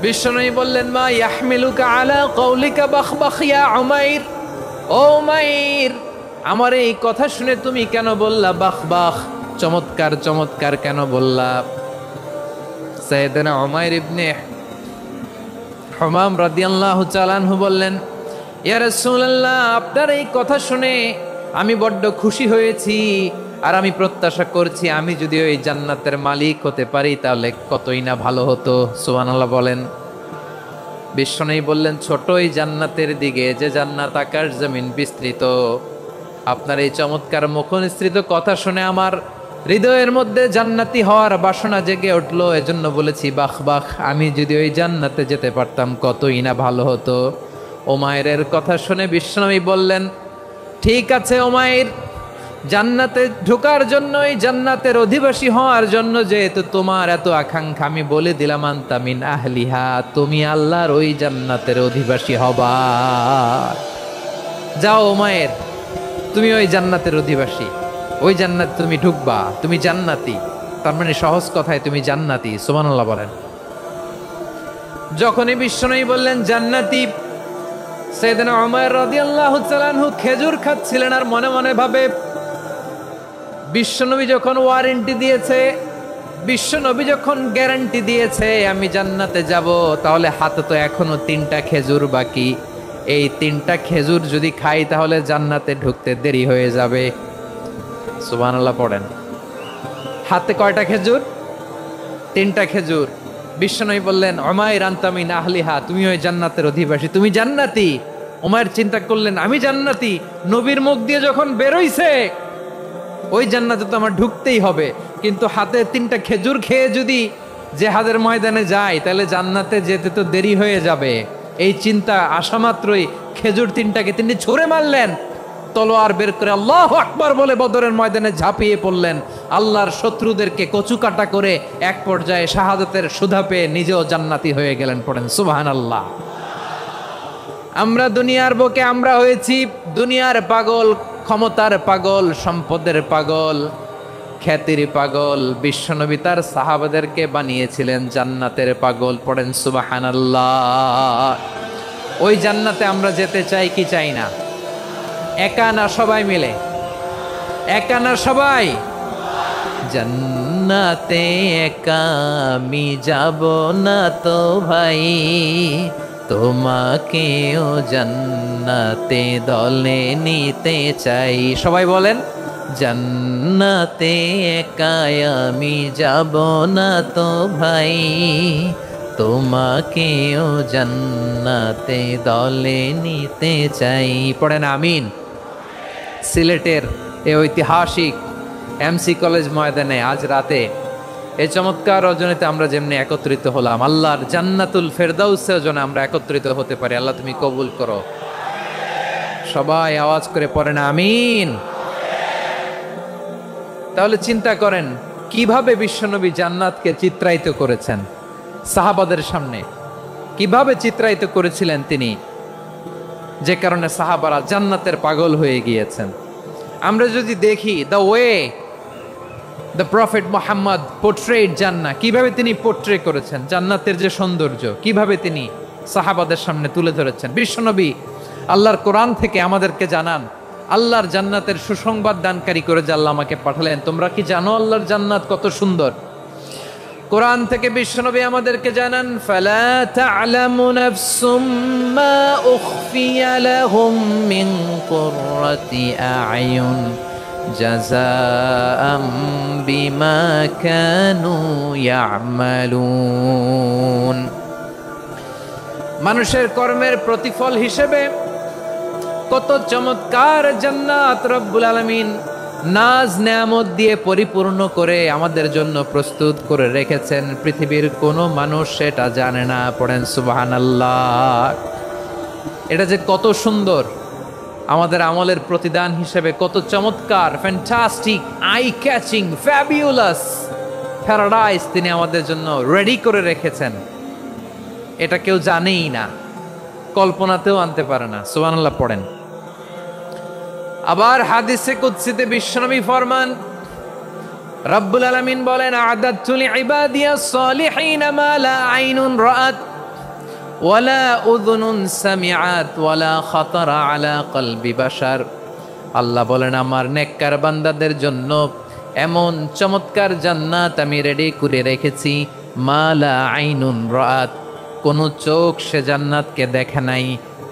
বিশ্বনবী বললেন, মা ইয়াহমিলুকা আলা কওলিকা বাহ বাহ ইয়া উমাইর। ও উমাইর, আমার এই কথা শুনে তুমি কেন বললা বাহ বাহ, চমৎকার চমৎকার কেন বললা? সাইয়েদনা উমাইর ইবনে হুমাম রাদিয়াল্লাহু তাআলা আনহু বললেন, ইয়া রাসূলুল্লাহ, আপনার এই কথা শুনে আমি বড্ড খুশি হয়েছি, আর আমি প্রত্যাশা করছি আমি যদি ওই জান্নাতের মালিক হতে পারি তাহলে কতই না ভালো হতো। সুবহানাল্লাহ বলেন। বিশ্বনবী বললেন, ছোট এই জান্নাতের দিকে, যে জান্নাত আকাশ জমিন বিস্তৃত। আপনার এই চমৎকার মুখনিসৃত কথা শুনে আমার হৃদয়ের মধ্যে জান্নাতি হওয়ার বাসনা জেগে উঠলো, এজন্য বলেছি বাহ বাহ। আমি যদি ওই জান্নাতে যেতে পারতাম কতই না ভালো হতো। উমাইরের কথা শুনে বিশ্বনবী বললেন, ঠিক আছে উমাইর, জান্নাতে ঢোকার জন্য, এই জান্নাতের অধিবাসী হওয়ার জন্য যেহেতু তোমার এত আকাঙ্ক্ষা, আমি বলে দিলাম আনতা মিন আহলিহা, তুমি আল্লাহর ওই জান্নাতের অধিবাসী হবা। যাও উমাইর, তুমি ওই জান্নাতের অধিবাসী, ওই জান্নাত তুমি ঢুকবা, তুমি জান্নাতি। তার মানে সহজ কথায় তুমি জান্নাতি। সুবহানাল্লাহ বলেন। যখনই বিশ্বনবী বললেন জান্নাতি, সাইয়েদনা উমাইর রাদিয়াল্লাহু তাআলা আনহু খেজুর খাচ্ছিলেন আর মনে মনে ভাবে, বিশ্বনবী যখন ওয়ারেন্টি দিয়েছে, বিশ্বনবী যখন গ্যারান্টি দিয়েছে আমি জান্নাতে যাব, তাহলে হাতে তো এখনো 3টা খেজুর বাকি। এই 3টা খেজুর যদি খাই তাহলে জান্নাতে ঢুকতে দেরি হয়ে যাবে। সুবহানাল্লাহ পড়েন। হাতে কয়টা খেজুর? 3টা খেজুর। বিশ্বনবী বললেন, উমাইর আনতা মিন আহলিহা, তুমি ওই জান্নাতের অধিবাসী, তুমি জান্নাতি। উমাইর চিন্তা করলেন, আমি জান্নাতি, নবীর মুখ দিয়ে যখন বেরোইছে ওই জান্নাতে তো আমার ঢুকতেই হবে, কিন্তু হাতে 3টা খেজুর খেয়ে যদি জিহাদের ময়দানে যাই তাহলে জান্নাতে যেতে তো দেরি হয়ে যাবে। এই চিন্তা আসা মাত্রই খেজুর 3টাকে তিনি ছুঁড়ে মারলেন, তলোয়ার বের করে আল্লাহু আকবার বলে বদরের ময়দানে ঝাঁপিয়ে পড়লেন। আল্লাহর শত্রুদেরকে কচুকাটা করে এক পর্যায়ে শাহাদাতের সুধা পেয়ে নিজেও জান্নাতি হয়ে গেলেন। পড়েন সুবহানাল্লাহ। আমরা দুনিয়ার বুকে আমরা হয়েছি দুনিয়ার পাগল, ক্ষমতার পাগল, সম্পদের পাগল, খ্যাতির পাগল। বিশ্বনবী তার সাহাবাদেরকে বানিয়েছিলেন জান্নাতের পাগল। পড়েন সুবহানাল্লাহ। ওই জান্নাতে আমরা যেতে চাই কি চাই না? একা না সবাই মিলে? একা না সবাই? জান্নাতে একা আমি যাব না তো ভাই, তোমাকেও জান্নাতে দলে নিতে চাই। সবাই বলেন, জান্নাতে একা আমি যাব না তো ভাই, তোমাকেও জান্নাতে দলে নিতে চাই। পড়েন আমিন। সিলেটের এই ঐতিহাসিক এমসি কলেজ ময়দানে আজ রাতে এই চমৎকার রজনীতে আমরা যেমনি একত্রিত হলাম, আল্লাহর জান্নাতুল ফেরদাউসের জন্য আমরা একত্রিত হতে পারি। আল্লাহ তুমি কবুল করো। সবাই আওয়াজ করে পড়েন আমিন। তাহলে চিন্তা করেন কিভাবে বিশ্বনবী জান্নাতকে চিত্রায়িত করেছেন সাহাবাদের সামনে। কিভাবে চিত্রায়িত করেছিলেন তিনি, যে কারণে সাহাবারা জান্নাতের পাগল হয়ে গিয়েছেন। আমরা যদি দেখি the way the prophet Muhammad portrait জান্নাত, কিভাবে তিনি পোর্ট্রে করেছেন জান্নাতের যে সৌন্দর্য, কিভাবে তিনি সাহাবাদের সামনে তুলে ধরেছেন। বিশ্বনবী আল্লাহর কোরআন থেকে আমাদেরকে জানান আল্লাহর জান্নাতের সুসংবাদ দানকারী করে যে আল্লাহ আমাকে পাঠালেন। তোমরা কি জানো আল্লাহর জান্নাত কত সুন্দর? কোরআন থেকে বিশ্বনবী আমাদেরকে জানান ফালা তা'লামু নাফসুম মা উখফিয়া লাহুম মিন কুররাতি আ'য়ুন জাযাআম বিমা কানু ইয়া'মালুন। মানুষের কর্মের প্রতিফল হিসেবে কত চমৎকার জান্নাত রব্বুল আলামিন নাজ নেয়ামত দিয়ে পরিপূর্ণ করে আমাদের জন্য প্রস্তুত করে রেখেছেন। পৃথিবীর কোনো মানুষ সেটা জানে না। পড়েন সুবহানাল্লাহ। এটা যে কত সুন্দর, আমাদের আমলের প্রতিদান হিসেবে কত চমৎকার, fantastic, eye catching, fabulous paradise তিনি আমাদের জন্য রেডি করে রেখেছেন। এটা কেউ জানেই না, কল্পনাতেও আনতে পারে না। সুবহানাল্লাহ পড়েন। আবার হাদিসে কুদসিতে বিশ্বনবী ফরমান, রব্বুল আলামিন বলেন আ'দাতু লিইবাদিয়াস সালিহিন মা লা আইনুন রাআত ওয়ালা উযুনুন সামিআত ওয়ালা খাতারা আলা কলবি বাশার। আল্লাহ বলেন আমার নেককার বান্দাদের জন্য এমন চমৎকার জান্নাত আমি রেডি করে রেখেছি, মা লা আইনুন রাআত, কোনো চোখ সে জান্নাতকে দেখে নাই,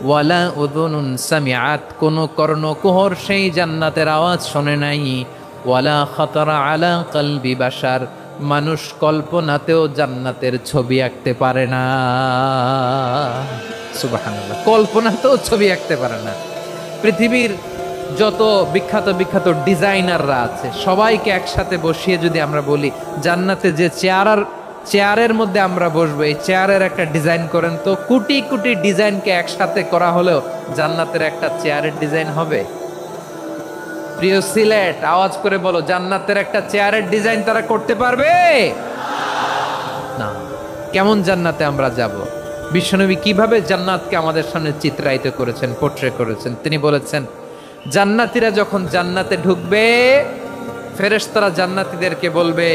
ওয়ালা উযুনুন সামিআত, কোনো কর্ণকুহর সেই জান্নাতের আওয়াজ শোনে নাই, ওয়ালা খাতারা আলা কলবি বাশার, মানুষ কল্পনাতেও জান্নাতের ছবি আঁকতে পারে না। সুবহানাল্লাহ, কল্পনাতেও ছবি আঁকতে পারে না। পৃথিবীর যত বিখ্যাত বিখ্যাত ডিজাইনাররা আছে সবাইকে একসাথে বসিয়ে যদি আমরা বলি জান্নাতে যে চেয়ারের মধ্যে আমরা বসবো, এই চেয়ারের একটা ডিজাইন করেন তো, কোটি কোটি ডিজাইনকে একসাথে করা হলেও জান্নাতের একটা চেয়ারের ডিজাইন হবে? প্রিয় সিলেট, আওয়াজ করে বলো, জান্নাতের একটা চেয়ারের ডিজাইন তারা করতে পারবে না। কেমন জান্নাতে আমরা যাব? বিশ্বনবী কিভাবে জান্নাতকে আমাদের সামনে চিত্রায়িত করেছেন, পোর্ট্রে করেছেন। তিনি বলেছেন জান্নাতীরা যখন জান্নাতে ঢুকবে ফেরেশতারা জান্নাতীদেরকে বলবে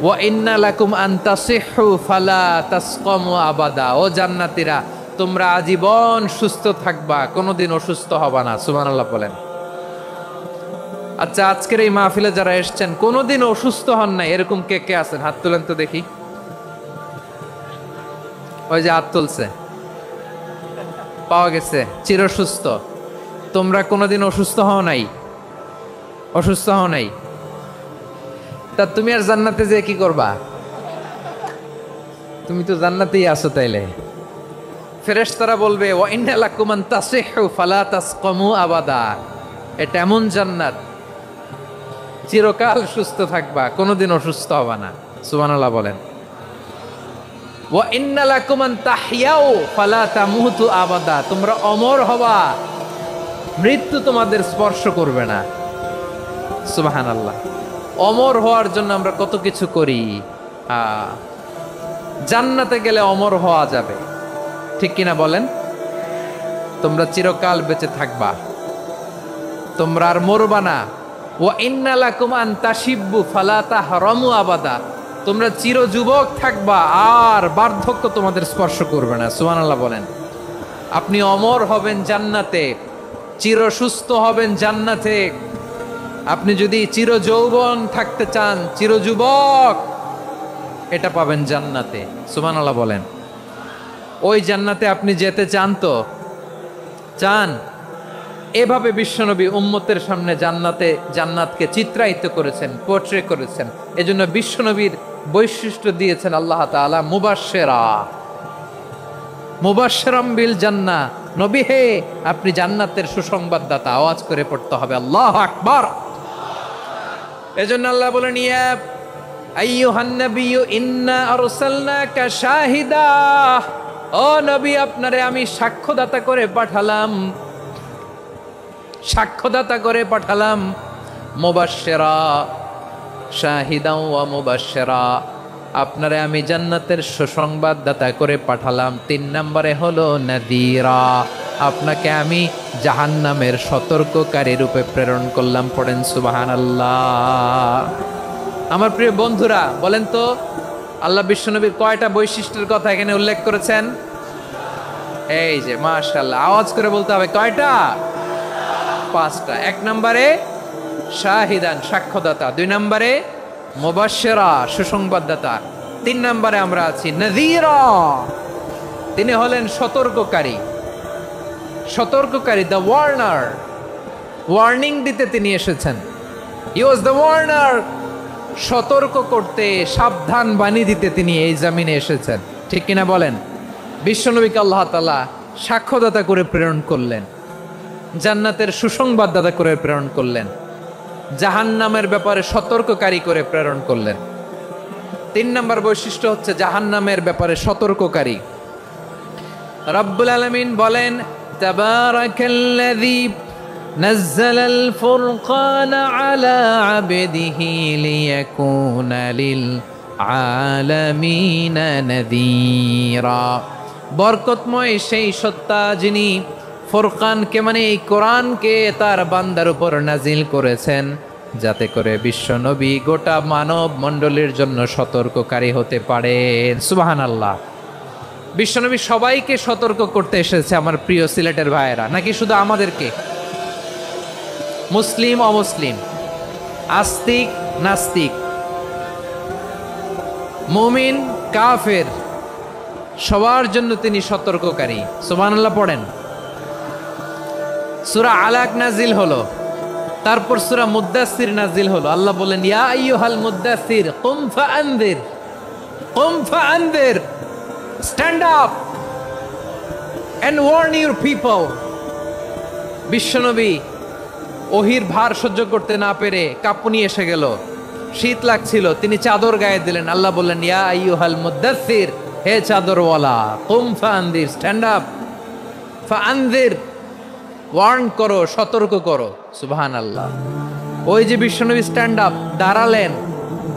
ওয়া ইন্না লাকুম আন তাসিহু ফালা তাসকামু আবাদা। ও জান্নাতীরা, তোমরা আজীবন সুস্থ থাকবা, কোনোদিন অসুস্থ হবা না। সুবহানাল্লাহ বলেন। আচ্ছা, আজকের এই মাহফিলে যারা এসেছেন কোনোদিন অসুস্থ হন নাই এরকম কে কে আছেন? হাত তোলেন তো দেখি। ওই যে হাত তুলছে, পাওয়া গেছে, চিরসুস্থ। তোমরা কোনোদিন অসুস্থ হও নাই? অসুস্থ হও নাই? তা তুমি আর জান্নাতে যে কি করবা? তুমি তো জান্নাতেই আছো। তাইলে ফেরেশতারা বলবে ওয়া ইন্না লাকুম আন তাসিহু ফালা তাসকামু আবাদা। এটা এমন জান্নাত চিরকাল সুস্থ থাকবা, কোনোদিন অসুস্থ হবা না। সুবহানাল্লাহ বলেন। ওয়া ইন্না লাকুম আন তাহইয়াউ ফালা তামুতু আবাদা। তোমরা অমর হবা, মৃত্যু তোমাদের স্পর্শ করবে না। সুবহানাল্লাহ। অমর হওয়ার জন্য আমরা কত কিছু করি। জান্নাতে গেলে অমর হওয়া যাবে, ঠিক কিনা বলেন? তোমরা চিরকাল বেঁচে থাকবা, তোমরা আর মরবা না। ওয়া ইন্না লাকুম আন তাশিব্বু ফালা তাহরামু আবাদা। তোমরা চির যুবক থাকবা, আর বার্ধক্য তোমাদের স্পর্শ করবে না। সুবহানাল্লাহ বলেন। আপনি অমর হবেন জান্নাতে, চির সুস্থ হবেন জান্নাতে। আপনি যদি চির যৌবন থাকতে চান, চির যুবক, এটা পাবেন জান্নাতে। সুবহানাল্লাহ বলেন। ওই জান্নাতে আপনি যেতে চান তো? চান? এভাবে বিশ্বনবী উম্মতের সামনে জান্নাতকে চিত্রায়িত করেছেন, পোর্ট্রে করেছেন। এজন্য বিশ্বনবীর বৈশিষ্ট্য দিয়েছেন আল্লাহ তাআলা মুবাশশিরাম বিল জান্নাহ। নবী হে, আপনি জান্নাতের সুসংবাদদাতা। আওয়াজ করে পড়তে হবে আল্লাহু আকবার। এজন্য আল্লাহ বলেন ইয়া আইয়ুহান নাবিয়্যু ইন্না আরসালনাকা শাহিদা। ও নবী, আপনারে আমি সাক্ষ্যদাতা করে পাঠালাম, সাক্ষ্যদাতা করে পাঠালাম। মুবাশশিরা শাহিদা ওয়া মুবাশশিরা, আপনারে আমি জান্নাতের সুসংবাদদাতা করে পাঠালাম। 3 নম্বরে হলো নাযীরা, আপনাকে আমি জাহান্নামের সতর্ককারী রূপে প্রেরণ করলাম। পড়েন সুবহানাল্লাহ। আমার প্রিয় বন্ধুরা, বলেন তো আল্লাহ বিশ্বনবীর কয়টা বৈশিষ্ট্যের কথা এখানে উল্লেখ করেছেন? এই যে মাশাআল্লাহ, আওয়াজ করে বলতে হবে, কয়টা? 5টা। 1 নম্বরে শাহিদান, সাক্ষ্যদাতা। 2 নম্বরে মুবাশশিরা, সুসংবাদদাতা। 3 নম্বরে আমরা আছি নাযীরা, তিনি হলেন সতর্ককারী। সতর্ককারী, দ্য ওয়ার্নার, ওয়ার্নিং দিতে তিনি এসেছেন। হি ওয়াজ দ্য ওয়ার্নার, সতর্ক করতে, সাবধান বাণী দিতে তিনি এই জমিনে এসেছেন। ঠিক কিনা বলেন? বিশ্বনবীকে আল্লাহ তাআলা সাক্ষ্যদাতা করে প্রেরণ করলেন, জান্নাতের সুসংবাদদাতা করে প্রেরণ করলেন, জাহান্নামের ব্যাপারে সতর্ককারী করে প্রেরণ করলেন। 3 নম্বর বৈশিষ্ট্য হচ্ছে জাহান্নামের ব্যাপারে সতর্ককারী। রব্বুল আলামিন বলেন, তাবারাকাল্লাযী নাযালাল ফুরকানা আলা আবদিহি লিয়াকুনা লিল আলামিনা নাযীরা। বরকতময় সেই সত্তা যিনি ফুরকানকে, মানে এই কোরআনকে তার বান্দার উপর নাজিল করেছেন, যাতে করে বিশ্বনবী গোটা মানব মণ্ডলীর জন্য সতর্ককারী হতে পারেন। সুবহানাল্লাহ। বিশ্বনবী সবাইকে সতর্ক করতে এসেছে আমার প্রিয় সিলেটের ভাইয়েরা, নাকি শুধু আমাদেরকে? মুসলিম অমুসলিম, আস্তিক নাস্তিক, মুমিন কাফের, সবার জন্য তিনি সতর্ককারী। সুবহানাল্লাহ পড়েন। সূরা আলাক নাজিল হলো, তারপর সূরা মুদ্দাসসির নাজিল হলো। আল্লাহ বলেন, ইয়া আইয়ুহাল মুদ্দাসসির কুম ফাআনযির, কুম ফাআনযির, stand up and warn your people. বিশ্বনবী ওহির ভার সহ্য করতে না পেরে কাঁপুনি এসে গেল, শীত লাগছিল, তিনি চাদর গায়ে দিলেন। আল্লাহ বললেন, ইয়া আইয়ুহাল মুদ্দাসসির, হে চাদরওয়ালা, কুম ফাআনযির, স্ট্যান্ড আপ, ফাআনযির, ওয়ার্ন করো, সতর্ক করো। সুবহানাল্লাহ। ওই যে বিশ্বনবী স্ট্যান্ড আপ, দাঁড়ালেন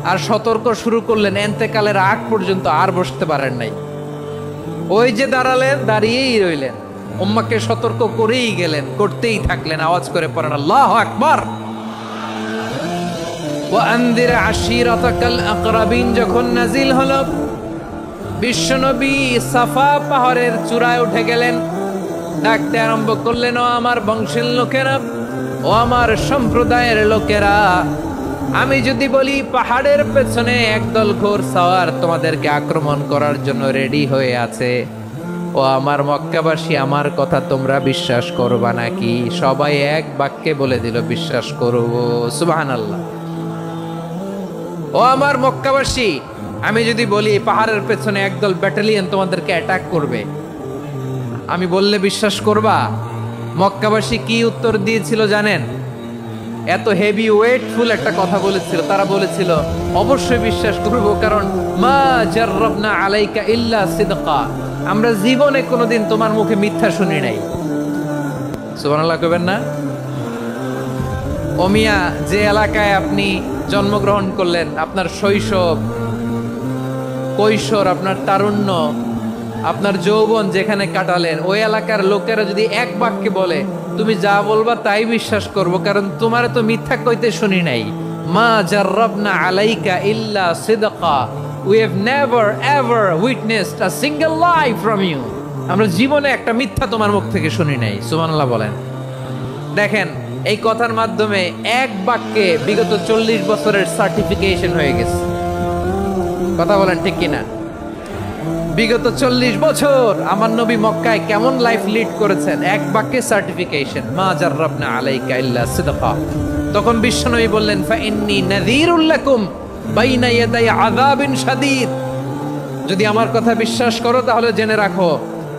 আর সতর্ক শুরু করলেন, এন্তেকালের আগ পর্যন্ত আর বসতে পারেন নাই। ওই যে দাঁড়ালেন, দাঁড়িয়েই রইলেন, উম্মাহকে সতর্ক করেই গেলেন, করতেই থাকলেন। আওয়াজ করে পড়েন আল্লাহু আকবার। ওয়া আনদির আশিরাতাকাল আকরাবিন যখন নাজিল হলো, বিশ্বনবী সাফা পাহাড়ের চূড়ায় উঠে গেলেন, ডাকতে আরম্ভ করলেন, ও আমার বংশের লোকেরা, ও আমার সম্প্রদায়ের লোকেরা, আমি যদি বলি পাহাড়ের পেছনে একদল ঘোড়সওয়ার তোমাদেরকে আক্রমণ করার জন্য রেডি হয়ে আছে, ও আমার মক্কাবাসী, আমার কথা তোমরা বিশ্বাস করবা নাকি? সবাই এক বাক্যে বলে দিল, বিশ্বাস করব। সুবহানাল্লাহ। ও আমার মক্কাবাসী, আমি যদি বলি পাহাড়ের পেছনে একদল ব্যাটালিয়ন তোমাদেরকে অ্যাটাক করবে, আমি বললে বিশ্বাস করবা? মক্কাবাসী কি উত্তর দিয়েছিল জানেন? এত হেভি ওয়েটফুল একটা কথা বলেছিল। তারা বলেছিল, অবশ্যই বিশ্বাস করব, কারণ মা জাররাবনা আলাইকা ইল্লা সিদকা, আমরা জীবনে কোনোদিন তোমার মুখে মিথ্যা শুনি নাই। সুবহানাল্লাহ কইবেন না? ও মিয়া, যে এলাকায় আপনি জন্মগ্রহণ করলেন, আপনার শৈশব, কৈশোর, আপনার তারুণ্য, আপনার যৌবন যেখানে কাটালেন, ওই এলাকার লোকেরা যদি এক বাক্যে বলে তুমি যা বলবা তাই বিশ্বাস করব, কারণ তোমারে তো মিথ্যা কইতে শুনি নাই। মা জাররাবনা আলাইকা ইল্লা সিদকা, we have never ever witnessed a single lie from you, আমরা জীবনে একটা মিথ্যা তোমার মুখ থেকে শুনি নাই। সুবহানাল্লাহ বলেন। দেখেন, এই কথার মাধ্যমে এক বাক্যে বিগত 40 বছরের সার্টিফিকেশন হয়ে গেছে। কথা বলেন ঠিক কিনা? বিগত 40 বছর আমার নবী মক্কায় কেমন লাইফ লিড করেছেন, এক বাক্যে সার্টিফিকেশন, মা জাররাবনা আলাইকা ইল্লা সিদকা। তখন বিশ্বনবী বললেন, ফাইন্নী নাযীরুল লাকুম বাইনা ইয়াদাই আযাবিন শাদীদ, যদি আমার কথা বিশ্বাস করো তাহলে জেনে রাখো,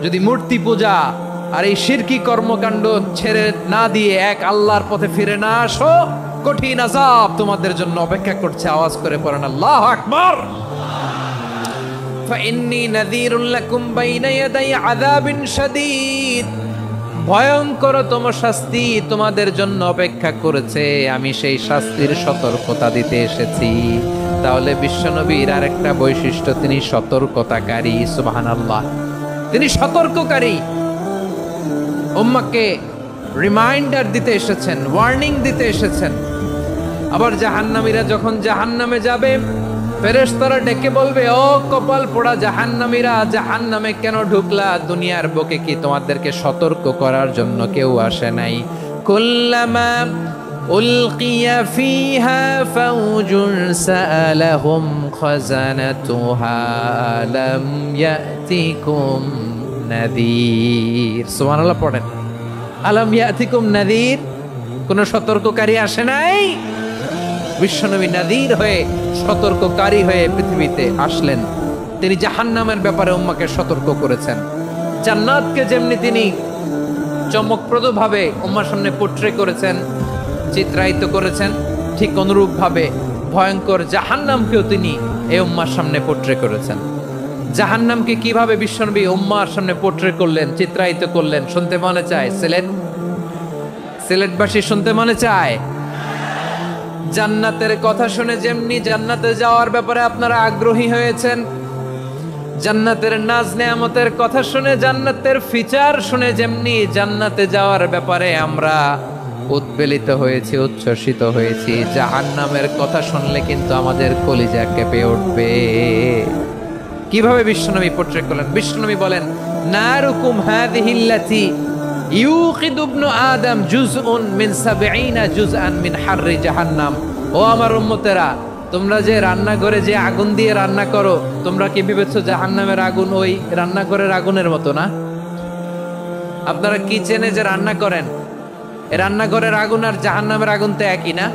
যদি মূর্তি পূজা আর এই শিরকি কর্মকাণ্ড ছেড়ে না দিয়ে এক আল্লাহর পথে ফিরে না আসো, কঠিন আযাব তোমাদের জন্য অপেক্ষা করছে। আওয়াজ করে পড়েন আল্লাহু আকবার। ফাইন্নী নাযীরুল লাকুম বাইনা ইয়াদাই আযাবিন শাদীদ, ভয়ঙ্করতম শাস্তি তোমাদের জন্য অপেক্ষা করেছে, আমি সেই শাস্তির সতর্কতা দিতে এসেছি। তাহলে বিশ্বনবীর আরেকটা বৈশিষ্ট্য, তিনি সতর্কতাকারী। সুবহানাল্লাহ, তিনি সতর্ককারী। উম্মাহকে রিমাইন্ডার দিতে এসেছেন, ওয়ার্নিং দিতে এসেছেন। আবার জাহান্নামীরা যখন জাহান্নামে যাবে, ফেরেশতারা ডেকে বলবে, ও কপাল পোড়া জাহান্নামীরা, জাহান্নামে কেন ঢুকলা? দুনিয়ার বুকে কি তোমাদেরকে সতর্ক করার জন্য কেউ আসে নাই? কুল্লামা উলকিয়া ফিহা ফাউজুন সাআলাহুম খাজানাতুহা আলাম ইয়াতিকুম নাযীর। সুবহানাল্লাহ পড়েন, আলাম ইয়াতিকুম নাযীর, কোন সতর্ককারী আসে নাই? বিশ্বনবী নাযীর হয়ে, সতর্ককারী হয়ে পৃথিবীতে আসলেন। তিনি জাহান্নামের ব্যাপারে উম্মাহকে সতর্ক করেছেন। জান্নাতকে যেমনি তিনি চমকপ্রদভাবে উম্মার সামনে পোট্রে করেছেন, চিত্রায়িত করেছেন, ঠিক অনুরূপভাবে ভয়ঙ্কর জাহান্নামকেও তিনি এই উম্মার সামনে পোট্রে করেছেন। জাহান্নামকে কিভাবে বিশ্বনবী উম্মার সামনে পোট্রে করলেন, চিত্রায়িত করলেন, শুনতে মনে চায়? সিলেটবাসী শুনতে মনে চায়? জান্নাতের কথা শুনে যেমনি জান্নাতে যাওয়ার ব্যাপারে আপনারা আগ্রহী হয়েছেন, জান্নাতের নাজ নেয়ামতের কথা শুনে, জান্নাতের ফিচার শুনে যেমনি জান্নাতে যাওয়ার ব্যাপারে আমরা উদ্বেলিত হয়েছি, উচ্ছ্বসিত হয়েছি, জাহান্নামের কথা শুনলে কিন্তু আমাদের কলিজা কেঁপে উঠবে। কিভাবে বিশ্বনবী পোট্রে করলেন? বিশ্বনবী বলেন, নারুকুম হাযিহিল্লাতী ইউকিদু ইবনু আদম জুজউন মিন ৭০ জুজআন মিন হাররি জাহান্নাম। ও আমার উম্মতেরা, তোমরা যে রান্নাঘরে যে আগুন দিয়ে রান্না করো, তোমরা কি ভেবেছো জাহান্নামের আগুন ওই রান্নাঘরের আগুনের মতো না? আপনারা কিচেনে যে রান্না করেন, এই রান্নাঘরের আগুন আর জাহান্নামের আগুন তো একই না?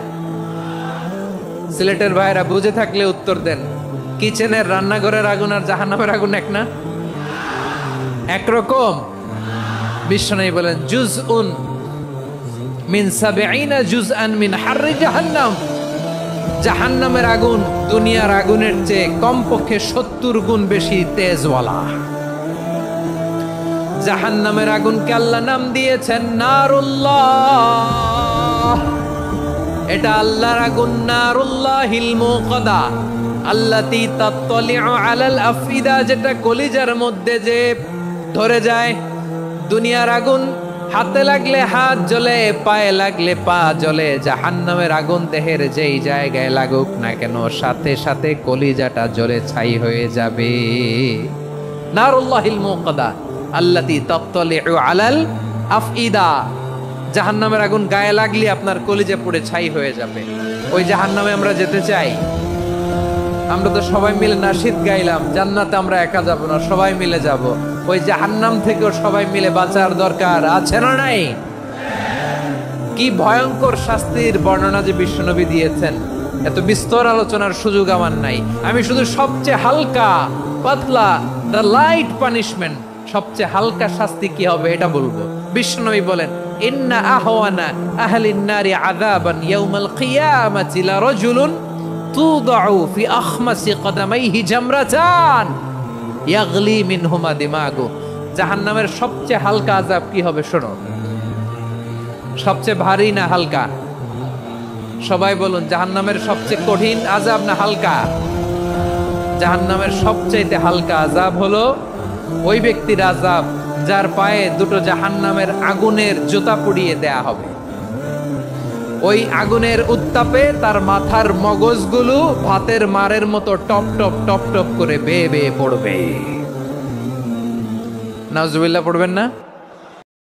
সিলেটের ভাইরা বুঝে থাকলে উত্তর দেন। কিচেনের রান্নাঘরের আগুন আর জাহান্নামের আগুন এক না? একরকম? বিশ্বনবী বলেন, জুজউন মিন ৭০ জুজআন মিন হাররি জাহান্নাম। জাহান্নামের আগুন দুনিয়ার আগুনের চেয়ে কমপক্ষে ৭০ গুণ বেশি তেজওয়ালা। জাহান্নামের আগুনকে আল্লাহ নাম দিয়েছেন নারুল্লাহ। এটা আল্লাহর আগুন, নারুল্লাহিল মুকাদা আল্লাতী তাত্তালিউ আলাল আফইদা, যেটা কলিজার মধ্যে যে ধরে যায়। দুনিয়ার আগুন হাতে লাগলে হাত জ্বলে, পায়ে লাগলে পা জ্বলে। জাহান্নামের আগুন দেহের যেই জায়গায় লাগুক না কেন, সাথে সাথে কলিজাটা জ্বলে ছাই হয়ে যাবে। নারুল্লাহিল মুকাদা আল্লাতী তাত্তালিউ আলাল আফইদা, জাহান্নামের আগুন গায়ে লাগলে আপনার কলিজা পুড়ে ছাই হয়ে যাবে। ওই জাহান্নামে আমরা যেতে চাই? আমরা তো সবাই মিলে নাশিদ গাইলাম, জান্নাতে আমরা একা যাব না, সবাই মিলে যাব। ওই জাহান্নাম থেকেও সবাই মিলে বাঁচার দরকার আছে না নাই? কি ভয়ঙ্কর শাস্তির বর্ণনা যে বিশ্বনবী দিয়েছেন, এত বিস্তর আলোচনার সুযোগ আমার নাই। আমি শুধু সবচেয়ে হালকা পাতলা, দ্য লাইট পানিশমেন্ট, সবচেয়ে হালকা শাস্তি কি হবে এটা বলবো। বিশ্বনবী বলেন, ইন্না আহওয়ানা আহলিন নারি আযাবান ইয়াউমাল কিয়ামাতি লা রাজুলুন তুদাউ ফি আখমাসি কদামাইহি জামরাতান ইয়াগলি মিনহুমা দিমাগু। জাহান্নামের সবচেয়ে হালকা আযাব কি হবে শোনো। সবচেয়ে ভারী না হালকা? সবাই বলুন, জাহান্নামের সবচেয়ে কঠিন আযাব না হালকা? জাহান্নামের সবচেয়ে হালকা আযাব হলো ওই ব্যক্তির আযাব যার পায়ে দুটো জাহান্নামের আগুনের জুতা পুড়িয়ে দেয়া হবে। ওই আগুনের উত্তাপে তার মাথার মগজগুলো ভাতের মারের মতো টপ টপ টপ টপ করে বেয়ে বেয়ে পড়বে। নাউজুবিল্লাহ পড়বেন না?